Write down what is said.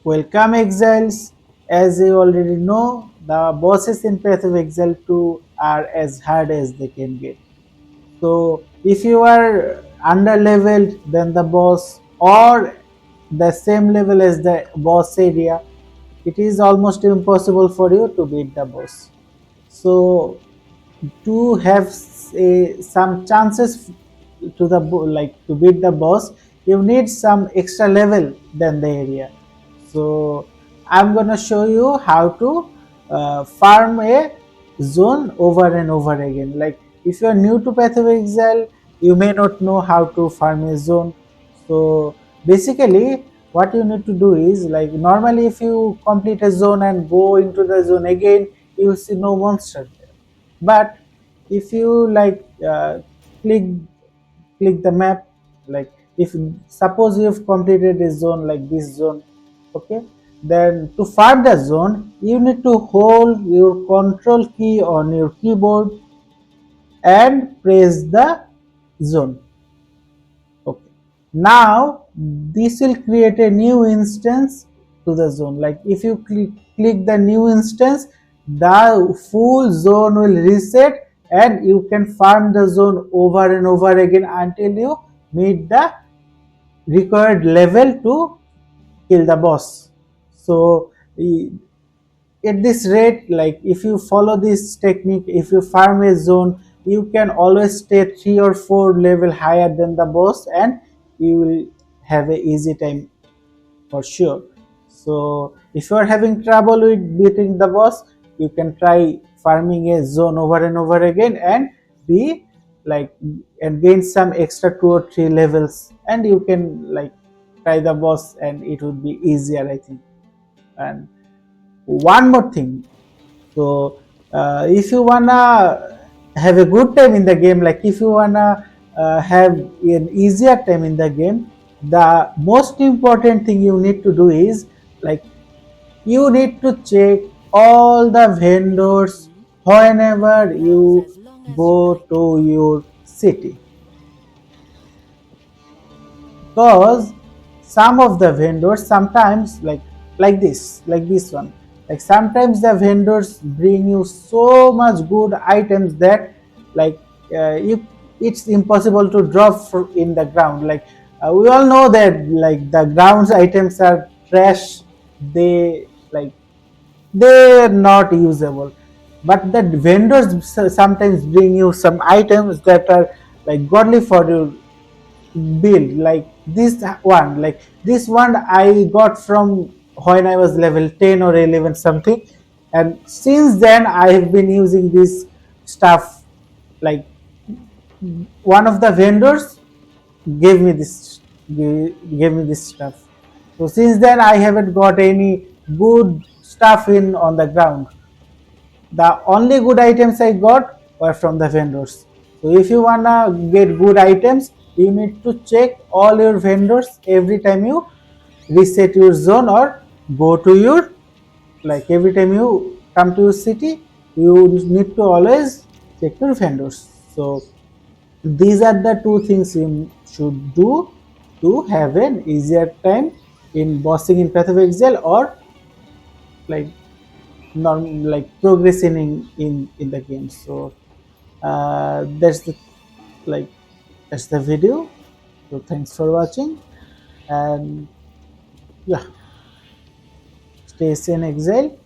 Welcome exiles. As you already know, the bosses in Path of Exile 2 are as hard as they can get. So if you are under leveled than the boss or the same level as the boss area, it is almost impossible for you to beat the boss. So to have some chances to the like to beat the boss, you need some extra level than the area. So I'm gonna show you how to farm a zone over and over again. Like if you are new to Path of Exile, you may not know how to farm a zone. So basically what you need to do is, like, normally if you complete a zone and go into the zone again, you will see no monster there. But if you click the map, like if suppose you've completed a zone like this zone, okay, then to farm the zone you need to hold your control key on your keyboard and press the zone. Okay, now this will create a new instance to the zone. Like if you click the new instance, the full zone will reset and you can farm the zone over and over again until you meet the required level to kill the boss. So at this rate, like if you follow this technique, if you farm a zone, you can always stay 3 or 4 level higher than the boss and you will have a easy time for sure. So if you are having trouble with beating the boss, you can try farming a zone over and over again and be like and gain some extra 2 or 3 levels, and you can like try the boss and it would be easier, I think. And one more thing, so if you wanna have a good time in the game, like if you wanna have an easier time in the game, the most important thing you need to do is, like, you need to check all the vendors whenever you go to your city, because some of the vendors sometimes like this one, like sometimes the vendors bring you so much good items that, like, you it's impossible to drop in the ground. Like we all know that like the grounds items are trash, they like they're not usable, but the vendors sometimes bring you some items that are like godly for your build. Like this one I got from when I was level 10 or 11 something, and since then I have been using this stuff. Like one of the vendors gave me this gave me this stuff, so since then I haven't got any good stuff in on the ground. The only good items I got were from the vendors. So if you wanna get good items, you need to check all your vendors every time you reset your zone or go to your, like every time you come to your city, you need to always check your vendors. So these are the two things you should do to have an easier time in bossing in Path of Exile, or like like progressing in the game. So that's the like that's the video. So thanks for watching, and yeah, stay sane exile.